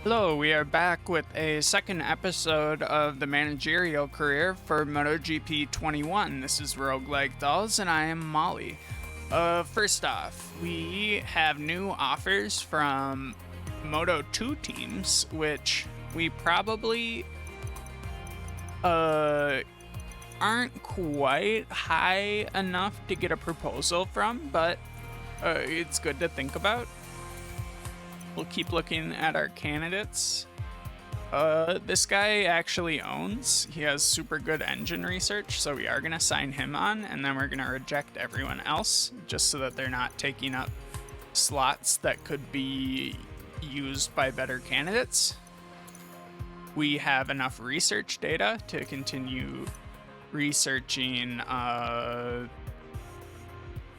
Hello, we are back with a second episode of the managerial career for MotoGP 21. This is Roguelike Dolls, and I am Molly. First off, we have new offers from Moto 2 teams, which we probably aren't quite high enough to get a proposal from, but it's good to think about. We'll keep looking at our candidates. This guy actually owns. He has super good engine research, so we are going to sign him on, and then we're going to reject everyone else, just so that they're not taking up slots that could be used by better candidates. We have enough research data to continue researching, or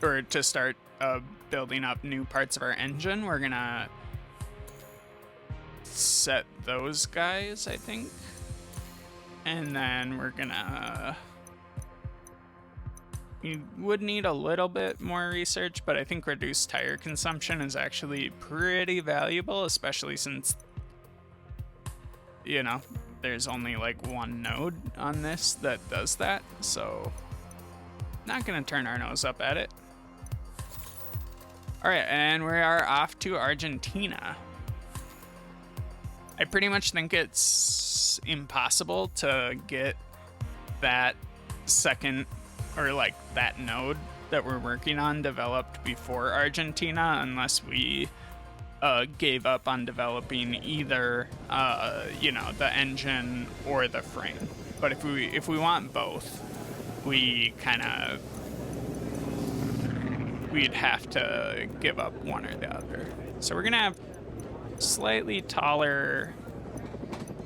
to start building up new parts of our engine. We're going to set those guys, I think, and then we're gonna we would need a little bit more research, but I think reduced tire consumption is actually pretty valuable, especially since there's only like one node on this that does that, so not gonna turn our nose up at it. All right, and we are off to Argentina. I pretty much think it's impossible to get that second, or like that node that we're working on, developed before Argentina, unless we gave up on developing either the engine or the frame. But if we want both, we'd have to give up one or the other. So we're gonna have slightly taller,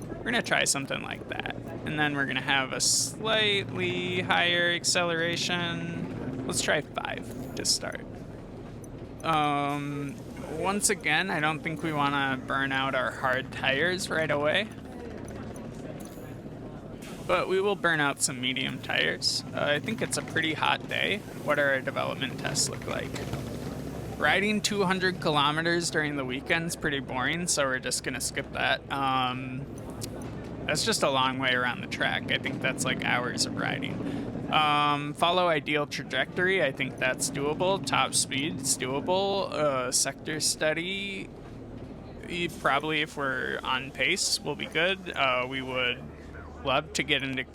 we're gonna try something like that, and then we're gonna have a slightly higher acceleration. Let's try 5 to start. Once again, I don't think we want to burn out our hard tires right away, but we will burn out some medium tires. I think it's a pretty hot day. What do our development tests look like? Riding 200 kilometers during the weekend's pretty boring, so we're just gonna skip that. That's just a long way around the track. I think that's like hours of riding. Follow ideal trajectory. I think that's doable. Top speed's doable. Sector study, probably if we're on pace, will be good. We would love to get into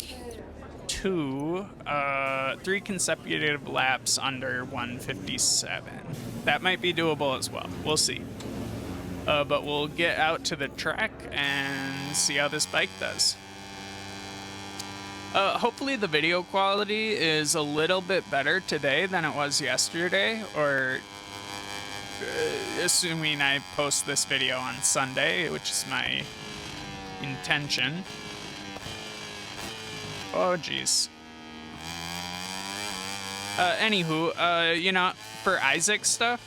3 consecutive laps under 157. That might be doable as well. We'll see. But we'll get out to the track and see how this bike does. Hopefully the video quality is a little bit better today than it was yesterday, or assuming I post this video on Sunday, which is my intention. Oh, geez. Anywho, for Isaac stuff,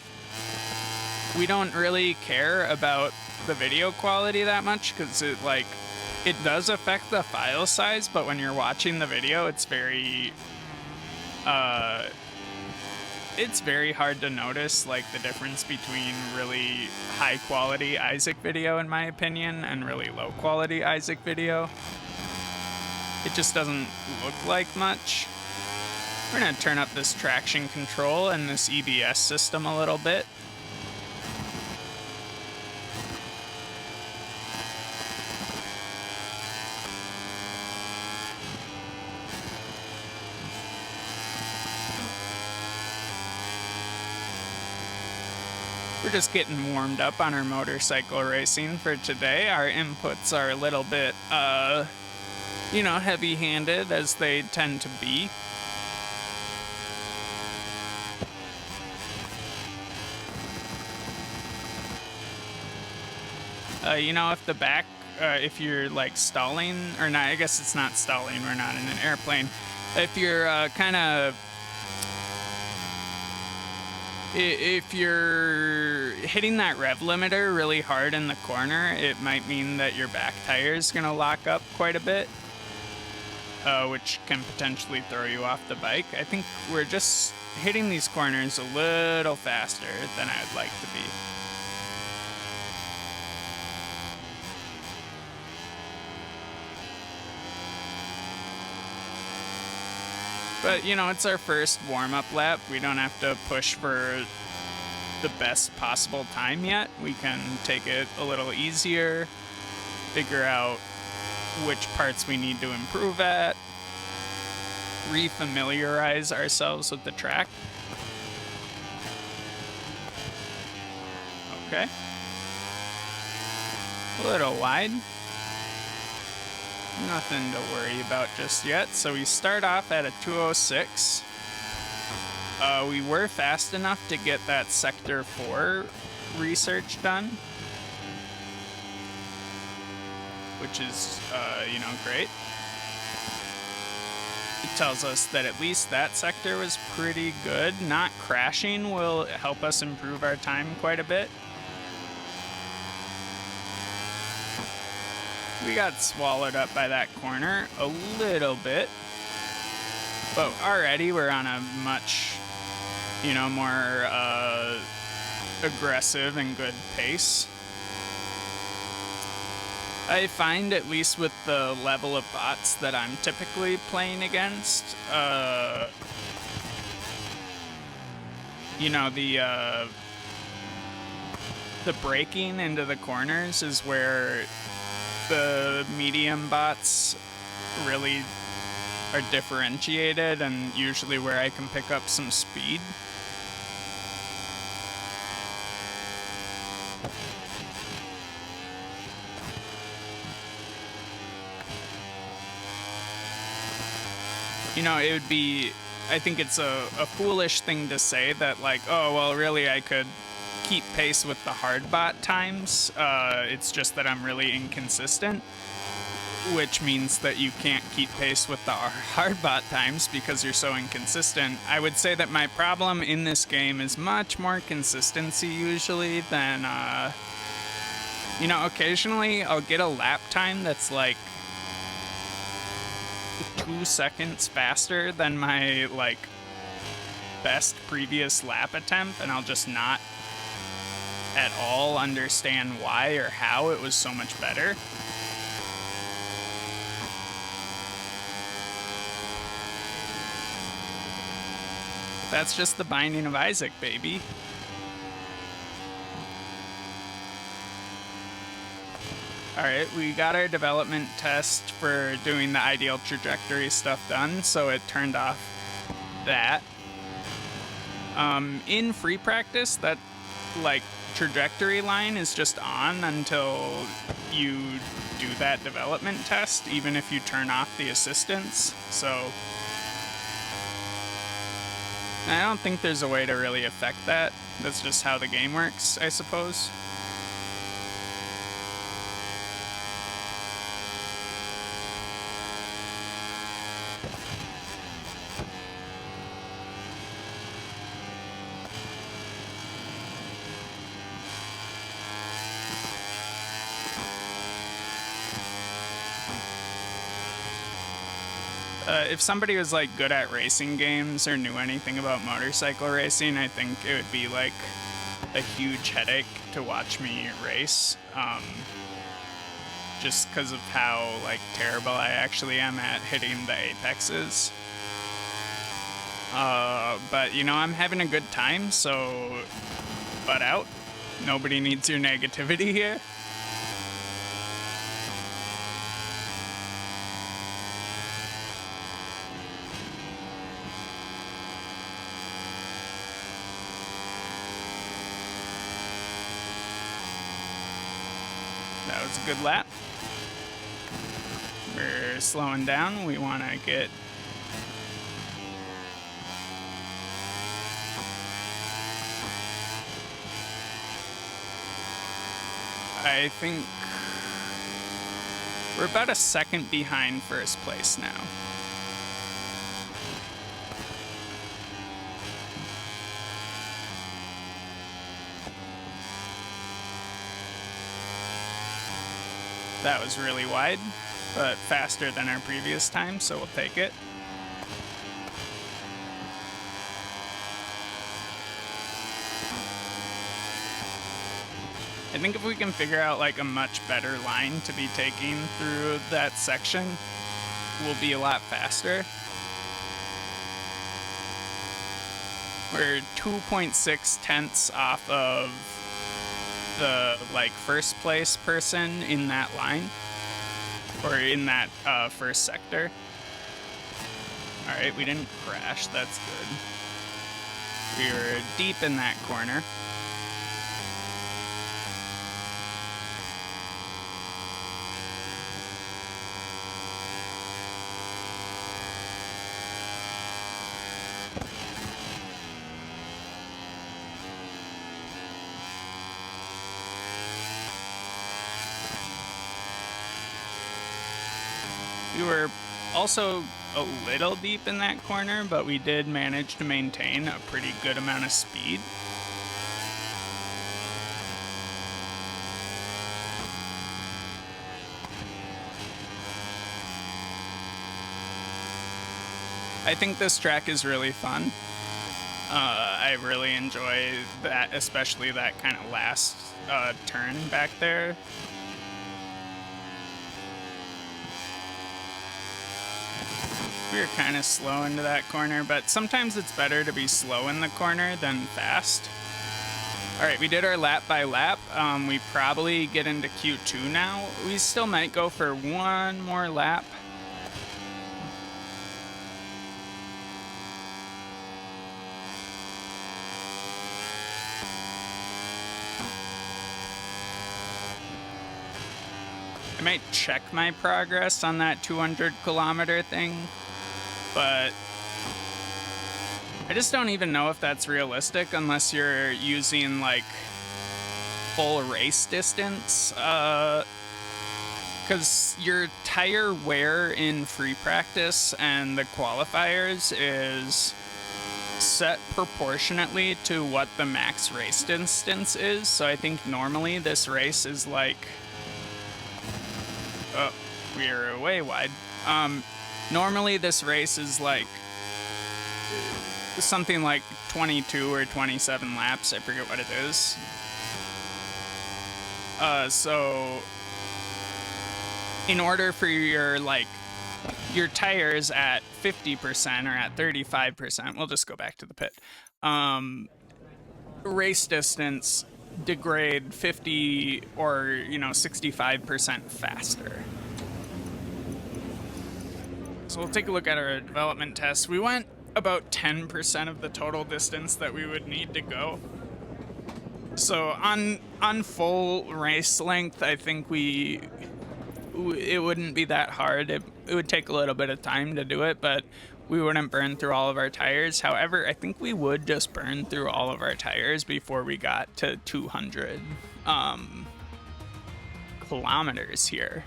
we don't really care about the video quality that much, because it does affect the file size, but when you're watching the video, it's very hard to notice, like, the difference between really high quality Isaac video, in my opinion, and really low quality Isaac video. It just doesn't look like much. We're gonna turn up this traction control and this EBS system a little bit. We're just getting warmed up on our motorcycle racing for today. Our inputs are a little bit, heavy-handed, as they tend to be. If the back, if you're like stalling, or not, I guess it's not stalling, we're not in an airplane. If you're if you're hitting that rev limiter really hard in the corner, it might mean that your back tire is going to lock up quite a bit, which can potentially throw you off the bike. I think we're just hitting these corners a little faster than I'd like to be. But, you know, it's our first warm-up lap. We don't have to push for the best possible time yet. We can take it a little easier, figure out which parts we need to improve at, refamiliarize ourselves with the track. Okay. A little wide. Nothing to worry about just yet. So we start off at a 206. We were fast enough to get that Sector 4 research done, which is, you know, great. It tells us that at least that sector was pretty good. Not crashing will help us improve our time quite a bit. We got swallowed up by that corner a little bit, but already we're on a much, you know, more aggressive and good pace. I find, at least with the level of bots that I'm typically playing against, you know, the braking into the corners is where the medium bots really are differentiated, and usually where I can pick up some speed. You know, it would be, I think it's a foolish thing to say that, like, oh, well, really, I could keep pace with the hard bot times. It's just that I'm really inconsistent, which means that you can't keep pace with the hard bot times because you're so inconsistent. I would say that my problem in this game is much more consistency usually than, you know, occasionally I'll get a lap time that's like 2 seconds faster than my, like, best previous lap attempt, and I'll just not at all understand why or how it was so much better. That's just the Binding of Isaac, baby. Alright, we got our development test for doing the ideal trajectory stuff done, so it turned off that. In free practice, that, like, trajectory line is just on until you do that development test, even if you turn off the assistance, so I don't think there's a way to really affect that. That's just how the game works, I suppose. If somebody was, like, good at racing games or knew anything about motorcycle racing, I think it would be, like, a huge headache to watch me race. Just because of how, like, terrible I actually am at hitting the apexes. But, you know, I'm having a good time, so butt out. Nobody needs your negativity here. That was a good lap. We're slowing down. We want to get I think we're about a second behind first place now. That was really wide, but faster than our previous time, so we'll take it. I think if we can figure out, like, a much better line to be taking through that section, we'll be a lot faster. We're 2.6 tenths off of the like first place person in that line, or in that first sector. All right, we didn't crash. That's good. We were deep in that corner. We were also a little deep in that corner, but we did manage to maintain a pretty good amount of speed. I think this track is really fun. I really enjoy that, especially that kind of last turn back there. We were kind of slow into that corner, but sometimes it's better to be slow in the corner than fast. All right, we did our lap by lap. We probably get into Q2 now. We still might go for one more lap. I might check my progress on that 200-kilometer thing, but I just don't even know if that's realistic unless you're using like full race distance, because your tire wear in free practice and the qualifiers is set proportionately to what the max race distance is. So I think normally this race is like, oh, we're way wide. Normally this race is like something like 22 or 27 laps. I forget what it is. So in order for your tires at 50% or at 35%, we'll just go back to the pit. Race distance degrade 50 or 65% faster. So we'll take a look at our development test. We went about 10% of the total distance that we would need to go. So on full race length, I think it wouldn't be that hard. It would take a little bit of time to do it, but we wouldn't burn through all of our tires. However, I think we would just burn through all of our tires before we got to 200 kilometers here.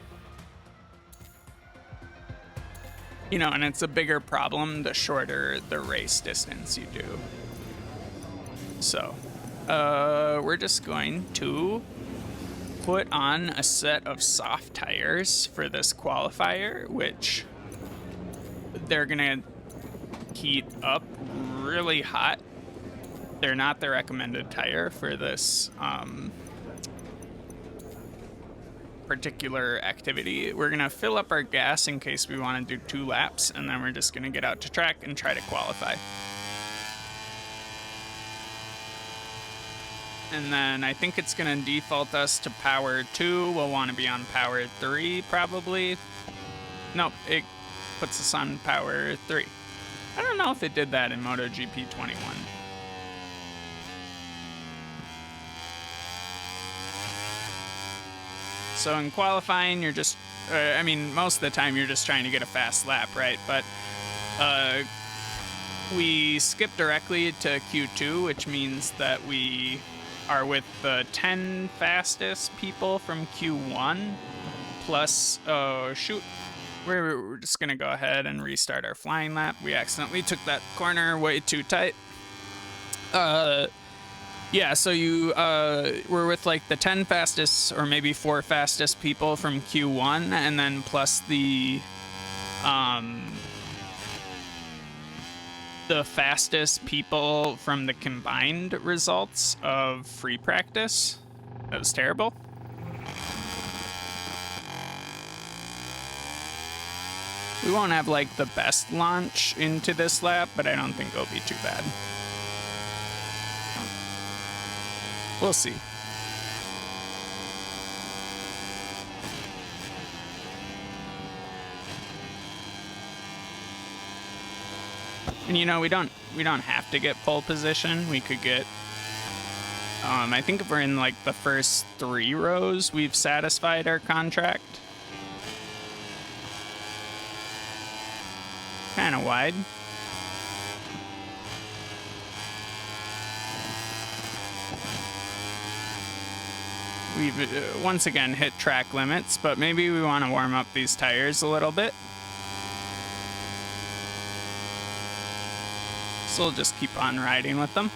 And it's a bigger problem the shorter the race distance you do. So, we're just going to put on a set of soft tires for this qualifier, which they're gonna heat up really hot. They're not the recommended tire for this particular activity. We're gonna fill up our gas in case we want to do 2 laps, and then we're just gonna get out to track and try to qualify. And then I think it's gonna default us to power 2. We'll want to be on power 3 probably. Nope, it puts us on power 3. I don't know if it did that in MotoGP 21. So in qualifying, you're just, most of the time you're just trying to get a fast lap, right? But we skip directly to Q2, which means that we are with the 10 fastest people from Q1, plus, oh shoot, we're just gonna go ahead and restart our flying lap. We accidentally took that corner way too tight. Yeah, so we're with like the 10 fastest or maybe 4 fastest people from Q1, and then plus the fastest people from the combined results of free practice. That was terrible. We won't have like the best launch into this lap, but I don't think it'll be too bad. We'll see. And you know, we don't have to get pole position. We could get I think if we're in like the first 3 rows, we've satisfied our contract. Kind of wide. We've once again hit track limits, but maybe we want to warm up these tires a little bit. So we'll just keep on riding with them.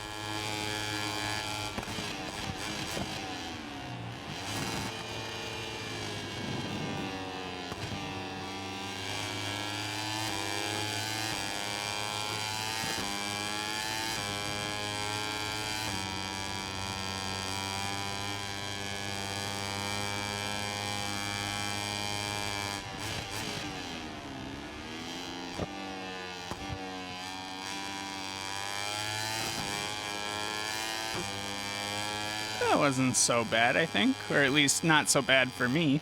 That wasn't so bad, I think, or at least not so bad for me.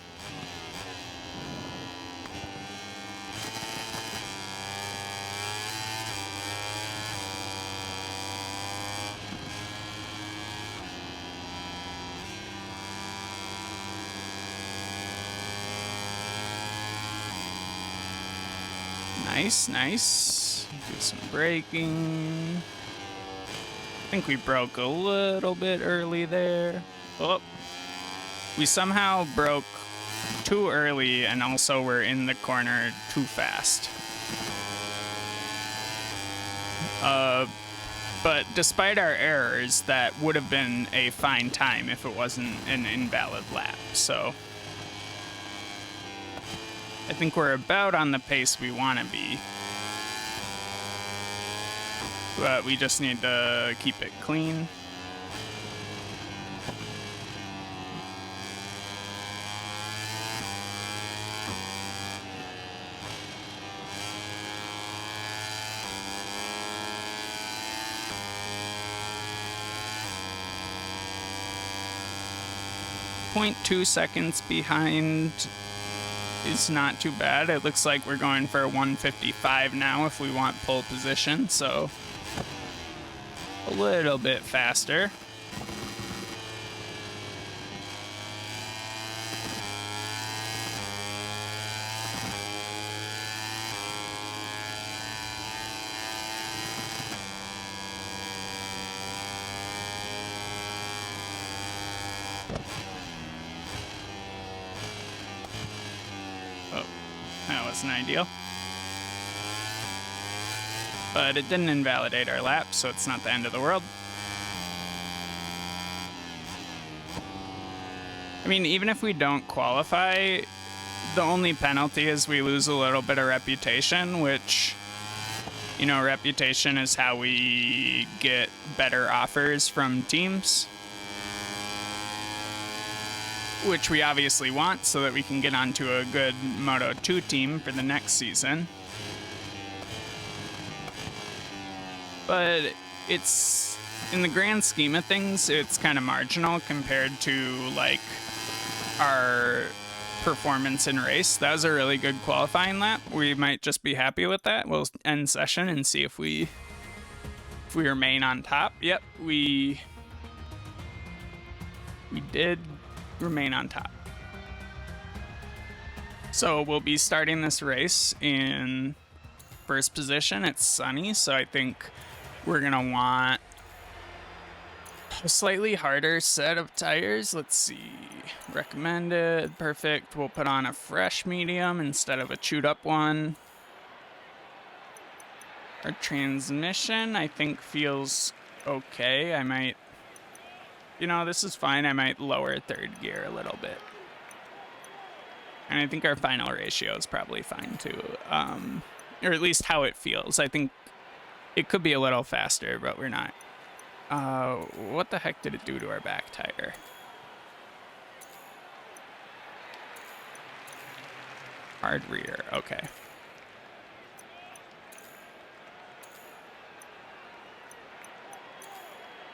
Nice, nice. Do some braking. I think we broke a little bit early there. Oh, we somehow broke too early and also were in the corner too fast. But despite our errors, that would have been a fine time if it wasn't an invalid lap. So I think we're about on the pace we want to be. But we just need to keep it clean. .2 seconds behind is not too bad. It looks like we're going for a 155 now if we want pole position, so a little bit faster. Oh, that wasn't ideal. But it didn't invalidate our lap, so it's not the end of the world. I mean, even if we don't qualify, the only penalty is we lose a little bit of reputation, which, you know, reputation is how we get better offers from teams, which we obviously want so that we can get onto a good Moto 2 team for the next season. But it's, in the grand scheme of things, it's kind of marginal compared to, like, our performance in race. That was a really good qualifying lap. We might just be happy with that. We'll end session and see if we remain on top. Yep, we did remain on top. So we'll be starting this race in first position. It's sunny, so I think we're gonna want a slightly harder set of tires. Let's see. Recommended. Perfect. We'll put on a fresh medium instead of a chewed up one. Our transmission, I think, feels okay. I might, you know, this is fine. I might lower third gear a little bit. And I think our final ratio is probably fine too. Or at least how it feels. I think it could be a little faster, but we're not. What the heck did it do to our back tire? Hard rear, okay.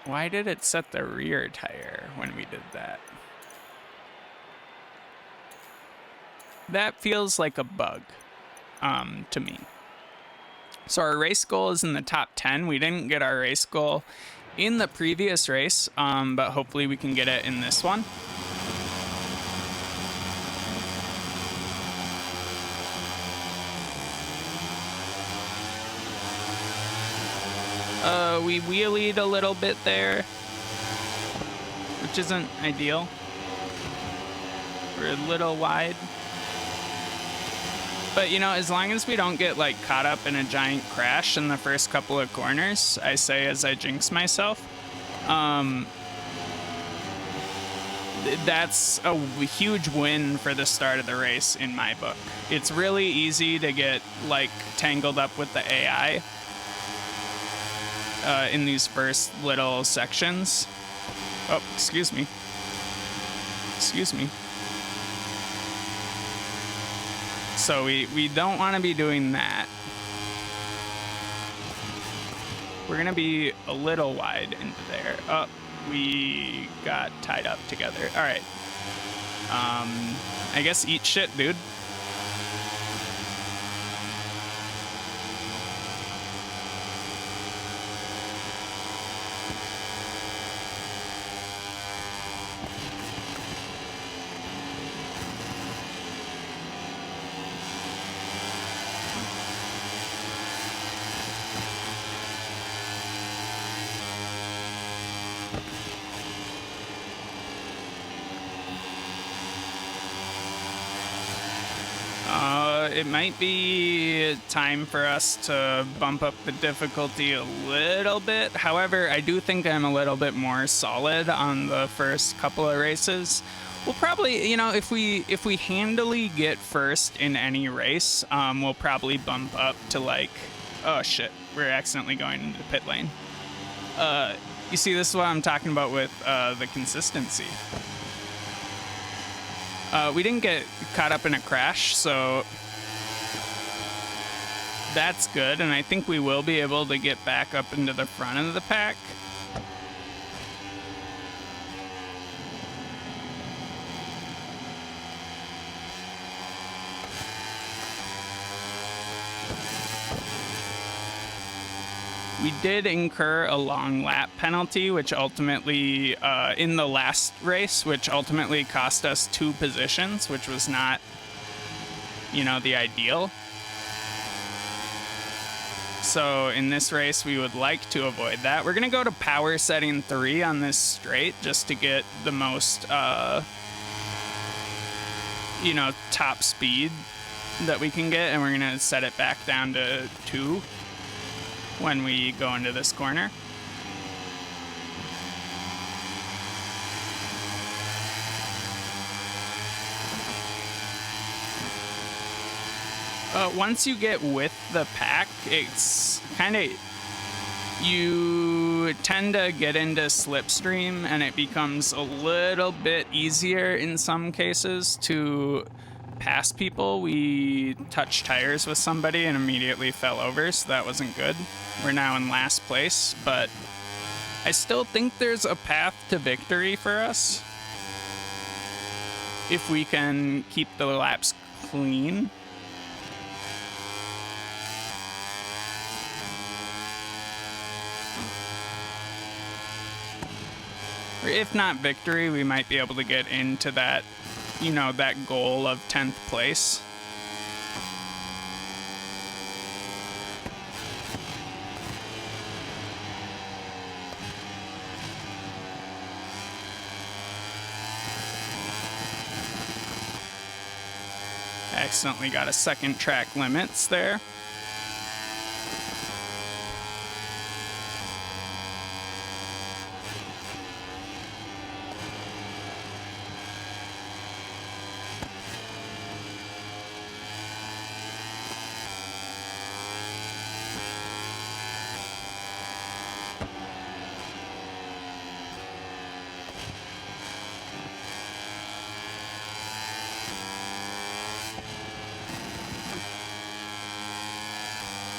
Why did it set the rear tire when we did that? That feels like a bug to me. So our race goal is in the top 10. We didn't get our race goal in the previous race, but hopefully we can get it in this one. We wheelied a little bit there, which isn't ideal. We're a little wide. But, you know, as long as we don't get, like, caught up in a giant crash in the first couple of corners, I say as I jinx myself, that's a huge win for the start of the race in my book. It's really easy to get, like, tangled up with the AI in these first little sections. Oh, excuse me. Excuse me. So we don't want to be doing that. We're going to be a little wide into there. Oh, we got tied up together. All right. I guess eat shit, dude. It might be time for us to bump up the difficulty a little bit. However, I do think I'm a little bit more solid on the first couple of races. We'll probably, you know, if we handily get first in any race, we'll probably bump up to like, oh shit, we're accidentally going into the pit lane. You see, this is what I'm talking about with the consistency. We didn't get caught up in a crash, so that's good, and I think we will be able to get back up into the front of the pack. We did incur a long lap penalty, which ultimately, in the last race, which ultimately cost us 2 positions, which was not, you know, the ideal. So in this race, we would like to avoid that. We're going to go to power setting 3 on this straight just to get the most, you know, top speed that we can get. And we're going to set it back down to 2 when we go into this corner. Once you get with the pack, it's kind of, you tend to get into slipstream, and it becomes a little bit easier in some cases to pass people. We touched tires with somebody and immediately fell over, so that wasn't good. We're now in last place, but I still think there's a path to victory for us if we can keep the laps clean. Or if not victory, we might be able to get into that, you know, that goal of 10th place. I accidentally got a second track limits there.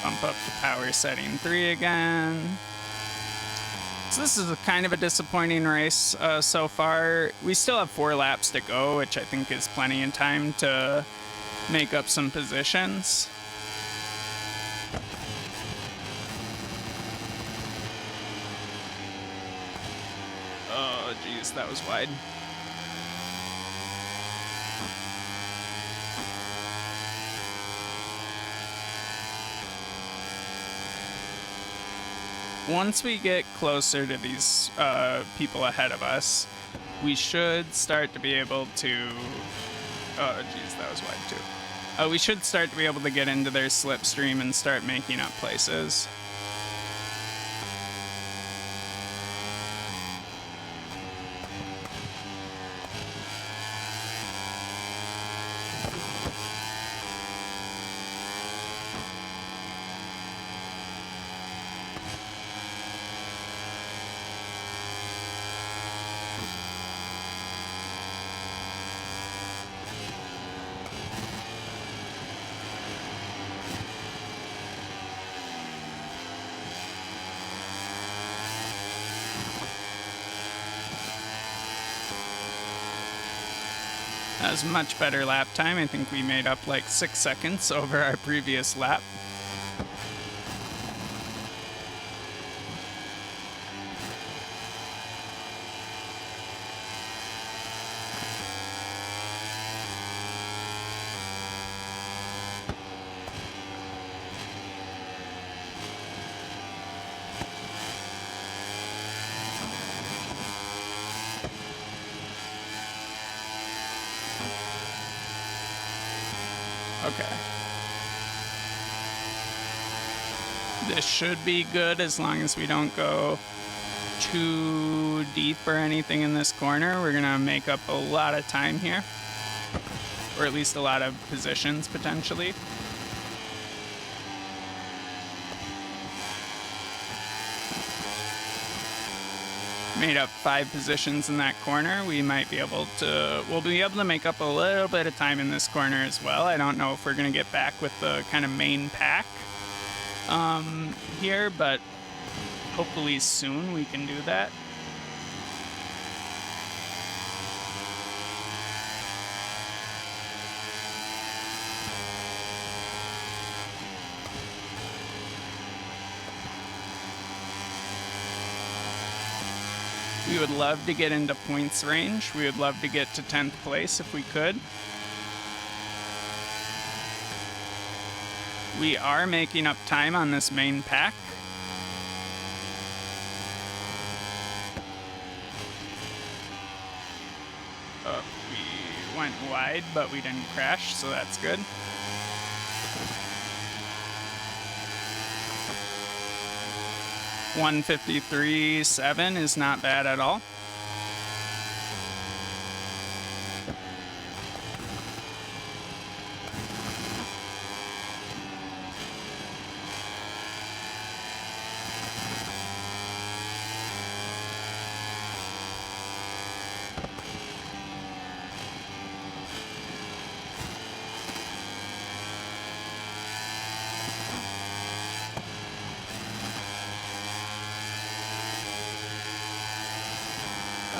Bump up to power setting 3 again. So this is a kind of a disappointing race so far. We still have 4 laps to go, which I think is plenty of time to make up some positions. Oh, geez, that was wide. Once we get closer to these people ahead of us, we should start to be able to... Oh, geez, that was wide too. We should start to be able to get into their slipstream and start making up places. That was much better lap time. I think we made up like 6 seconds over our previous lap. Okay. This should be good as long as we don't go too deep or anything in this corner. We're gonna make up a lot of time here, or at least a lot of positions potentially. Made up 5 positions in that corner. We might be able to, we'll be able to make up a little bit of time in this corner as well. I don't know if we're gonna get back with the kind of main pack here, but hopefully soon we can do that. We would love to get into points range. We would love to get to 10th place if we could. We are making up time on this main pack. Oh, we went wide, but we didn't crash, so that's good. $153.7 is not bad at all.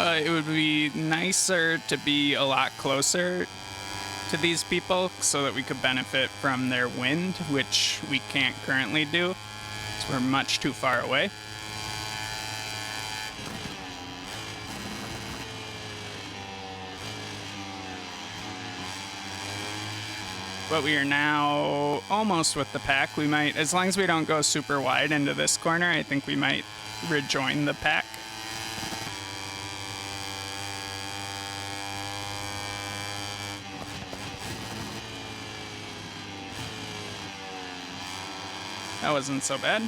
It would be nicer to be a lot closer to these people so that we could benefit from their wind, which we can't currently do, so we're much too far away. But we are now almost with the pack. We might, as long as we don't go super wide into this corner, I think we might rejoin the pack. That wasn't so bad.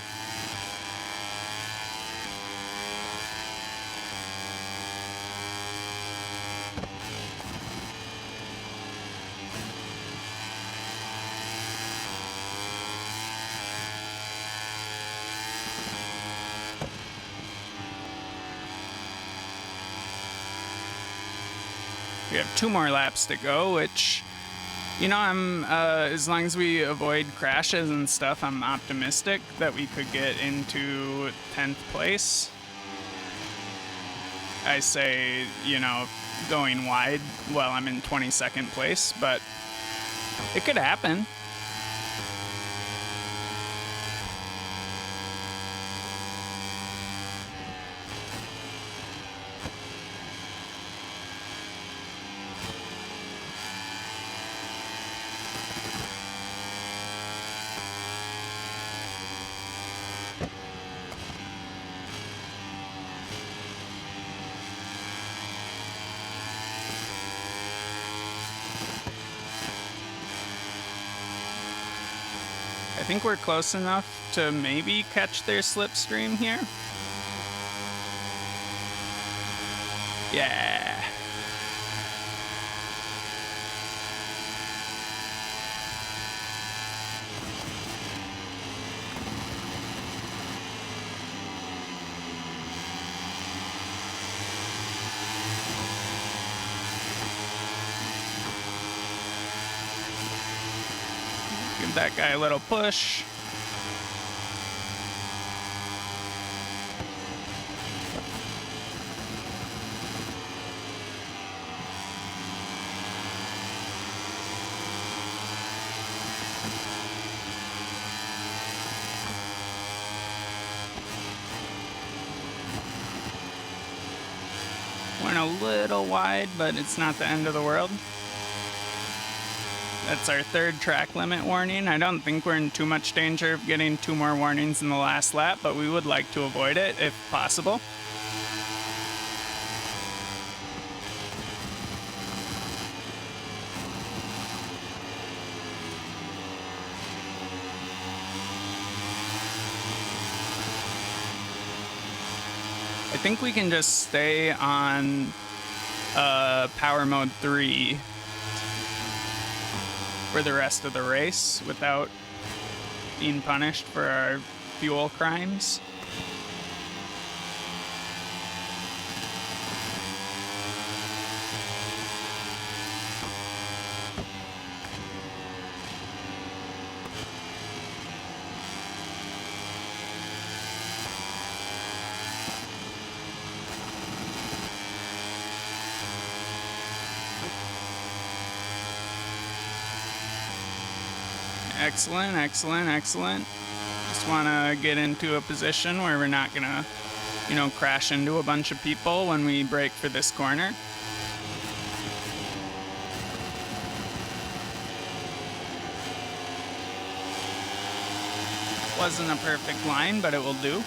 We have 2 more laps to go, which, you know, I'm as long as we avoid crashes and stuff, I'm optimistic that we could get into 10th place. I say, you know, going wide while I'm in 22nd place, but it could happen. I think we're close enough to maybe catch their slipstream here. Yeah. Give that guy a little push. Went a little wide, but it's not the end of the world. That's our third track limit warning. I don't think we're in too much danger of getting 2 more warnings in the last lap, but we would like to avoid it if possible. I think we can just stay on power mode 3 for the rest of the race without being punished for our fuel crimes. Excellent, excellent, excellent. Just want to get into a position where we're not going to, you know, crash into a bunch of people when we brake for this corner. Wasn't a perfect line, but it will do.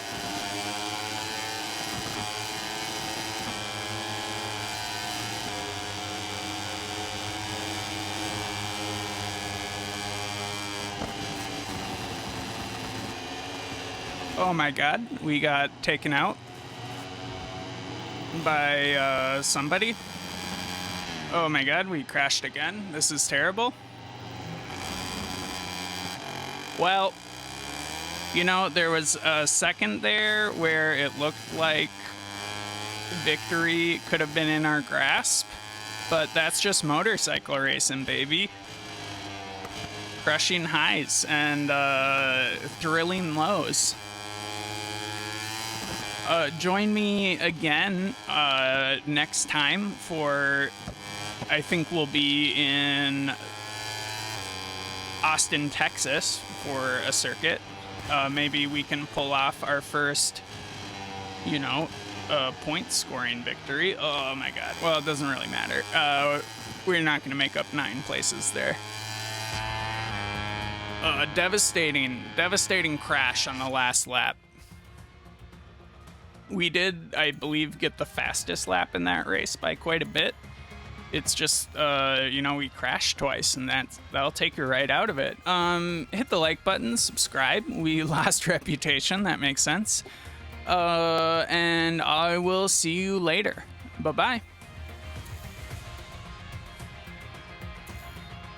Oh my god, we got taken out by somebody. Oh my god, we crashed again. This is terrible. Well, you know, there was a second there where it looked like victory could have been in our grasp, but that's just motorcycle racing, baby. Crushing highs and thrilling lows. Join me again next time for, I think we'll be in Austin, Texas for a circuit. Maybe we can pull off our first, you know, point scoring victory. Oh my god. Well, it doesn't really matter. We're not going to make up 9 places there. Devastating crash on the last lap. We did, I believe, get the fastest lap in that race by quite a bit. It's just, you know, we crashed twice, and that'll take you right out of it. Hit the like button, subscribe. We lost reputation, that makes sense. And I will see you later. Bye-bye.